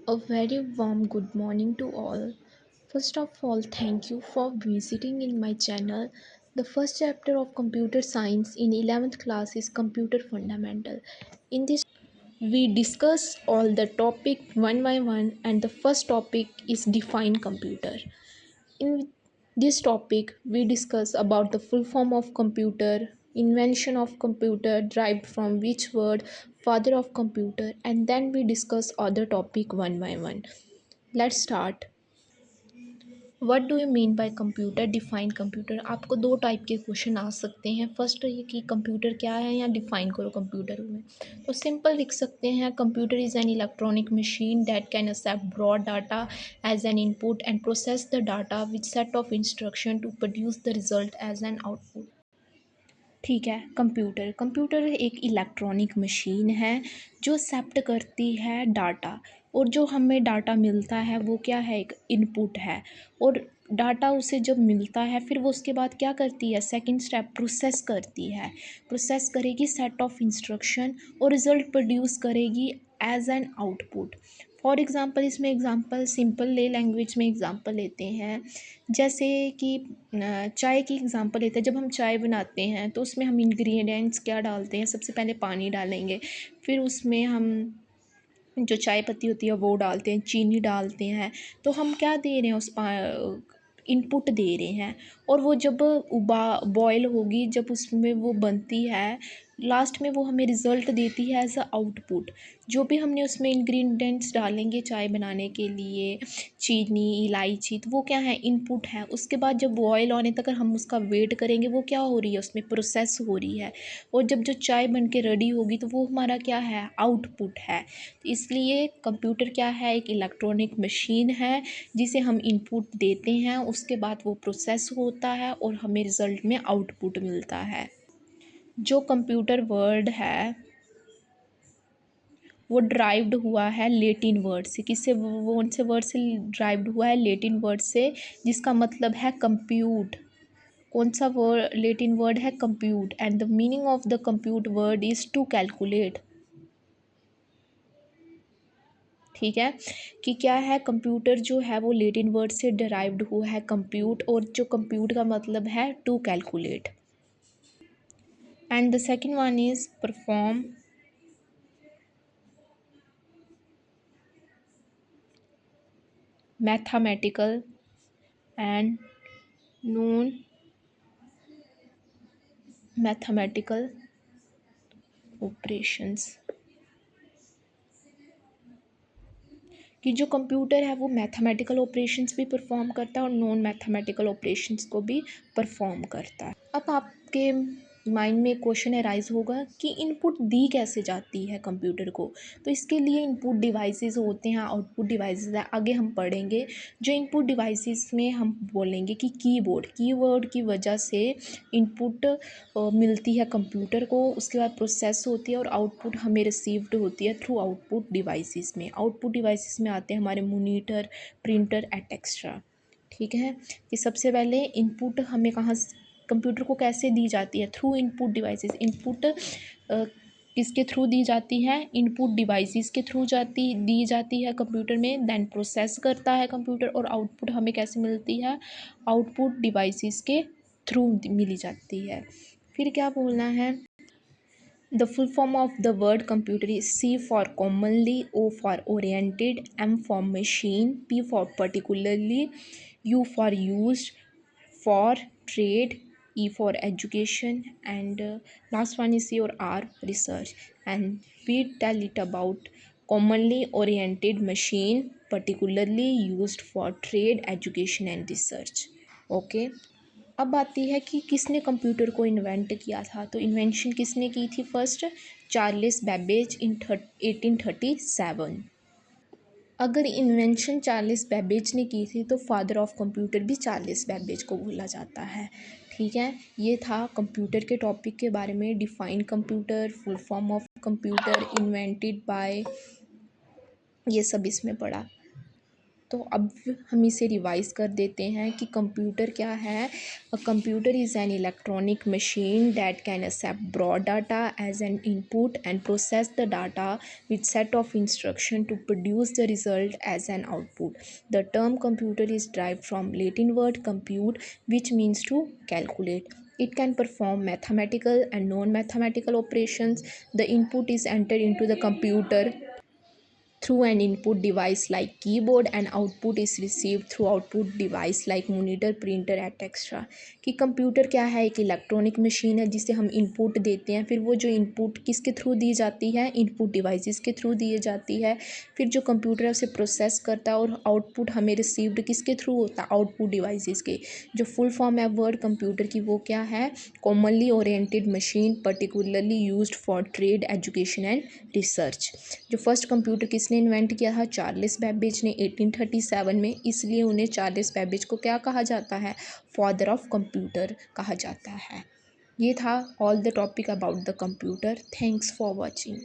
A very warm good morning to all. First of all, thank you for visiting in my channel. The first chapter of computer science in 11th class is computer fundamental. In this we discuss all the topic one by one, and the first topic is define computer. In this topic, we discuss about the full form of computer, invention of computer derived from which word, father of computer, and then we discuss other topic one by one. Let's start. What do you mean by computer? Define computer. आपको दो type के question आ सकते हैं। First ये कि computer क्या है, या डिफाइन करो कंप्यूटर में। तो सिंपल लिख सकते हैं, computer is an electronic machine that can accept broad data as an input and process the data with set of instruction to produce the result as an output. ठीक है। Computer एक electronic machine है जो accept करती है data, और जो हमें डाटा मिलता है वो क्या है, एक इनपुट है। और डाटा उसे जब मिलता है फिर वो उसके बाद क्या करती है, सेकंड स्टेप प्रोसेस करती है। प्रोसेस करेगी सेट ऑफ इंस्ट्रक्शन और रिज़ल्ट प्रोड्यूस करेगी as an output. For example, इसमें एग्ज़ाम्पल सिंपल ले लैंग्वेज में एग्ज़ाम्पल लेते हैं। जैसे कि चाय की एग्ज़ाम्पल लेते हैं। जब हम चाय बनाते हैं तो उसमें हम इंग्रेडिएंट्स क्या डालते हैं, सबसे पहले पानी डालेंगे, फिर उसमें हम जो चाय पत्ती होती है वो डालते हैं, चीनी डालते हैं। तो हम क्या दे रहे हैं, इनपुट दे रहे हैं। और वो जब बॉयल होगी, जब उसमें वो बनती है, लास्ट में वो हमें रिज़ल्ट देती है एज अ आउटपुट। जो भी हमने उसमें इंग्रेडिएंट्स डालेंगे चाय बनाने के लिए, चीनी, इलायची, तो वो क्या है, इनपुट है। उसके बाद जब बॉयल होने तक हम उसका वेट करेंगे, वो क्या हो रही है, उसमें प्रोसेस हो रही है। और जब जो चाय बन के रेडी होगी तो वो हमारा क्या है, आउटपुट है। इसलिए कंप्यूटर क्या है, एक इलेक्ट्रॉनिक मशीन है जिसे हम इनपुट देते हैं, उसके बाद वो प्रोसेस होता है और हमें रिज़ल्ट में आउटपुट मिलता है। जो कंप्यूटर वर्ड है वो ड्राइव्ड हुआ है लेटिन वर्ड से। किससे, कौन से वर्ड से ड्राइव्ड हुआ है, लेटिन वर्ड से, जिसका मतलब है कंप्यूट। कौन सा वर्ड, लेटिन वर्ड है compute. And the meaning of the compute word is to calculate. ठीक है, कि क्या है, कंप्यूटर जो है वो लेटिन वर्ड से डिराइव्ड हुआ है कंप्यूट, और जो कंप्यूट का मतलब है to calculate. And the second one is perform mathematical and non mathematical operations. कि जो कंप्यूटर है वो मैथमेटिकल ऑपरेशंस भी परफॉर्म करता है और नॉन मैथमेटिकल ऑपरेशंस को भी परफॉर्म करता है। अब आपके माइंड में क्वेश्चन अराइज होगा कि इनपुट दी कैसे जाती है कंप्यूटर को। तो इसके लिए इनपुट डिवाइसेस होते हैं, आउटपुट डिवाइसेस है, आगे हम पढ़ेंगे। जो इनपुट डिवाइसेस में हम बोलेंगे कि कीवर्ड की वजह से इनपुट मिलती है कंप्यूटर को, उसके बाद प्रोसेस होती है और आउटपुट हमें रिसीव्ड होती है थ्रू आउटपुट डिवाइसेस में। आउटपुट डिवाइसेस में आते हैं हमारे मॉनिटर, प्रिंटर एट एक्स्ट्रा। ठीक है, कि सबसे पहले इनपुट हमें कहाँ, कंप्यूटर को कैसे दी जाती है, थ्रू इनपुट डिवाइसेस। इनपुट किसके थ्रू दी जाती है, इनपुट डिवाइसेस के थ्रू दी जाती है कंप्यूटर में। देन प्रोसेस करता है कंप्यूटर, और आउटपुट हमें कैसे मिलती है, आउटपुट डिवाइसेस के थ्रू मिली जाती है। फिर क्या बोलना है, the full form of the word computer is C for commonly, O for oriented, M for machine, P for particularly, U for used, for trade, E for education, and last one is your R, research. And we tell it about commonly oriented machine, particularly used for trade, education and research. Okay. अब आती है कि किसने computer को invent किया था। तो invention किसने की थी, फर्स्ट चार्ल्स बेबेज इन 1837। अगर इन्वेंशन चार्ल्स बेबेज ने की थी तो फादर ऑफ कंप्यूटर भी चार्ल्स बेबेज को बोला जाता है। ठीक है, ये था कंप्यूटर के टॉपिक के बारे में। Define computer, full form of computer, invented by, ये सब इसमें पढ़ा। तो तो अब हम इसे रिवाइज कर देते हैं कि कंप्यूटर क्या है। A computer is an electronic machine that can accept broad data as an input and process the data with set of instruction to produce the result as an output. The term computer is derived from Latin word compute, which means to calculate. It can perform mathematical and non-mathematical operations. The input is entered into the computer through an input device like keyboard and output is received through output device like monitor printer etc. कि computer क्या है, एक electronic machine है जिसे हम input देते हैं, फिर वो जो इनपुट किसके थ्रू दी जाती है, इनपुट डिवाइसेस के थ्रू दी जाती है, फिर जो कंप्यूटर है उसे प्रोसेस करता है और आउटपुट हमें रिसीव्ड किसके थ्रू होता है, आउटपुट डिवाइसेस के। जो फुल फॉर्म है वर्ड कंप्यूटर की वो क्या है, commonly oriented machine particularly used for trade education and research. जो फर्स्ट कंप्यूटर किसने इन्वेंट किया था, चार्ल्स बेबेज ने 1837 में, इसलिए उन्हें चार्ल्स बेबेज को क्या कहा जाता है, फादर ऑफ कंप्यूटर कहा जाता है। ये था all the topic about the computer. Thanks for watching.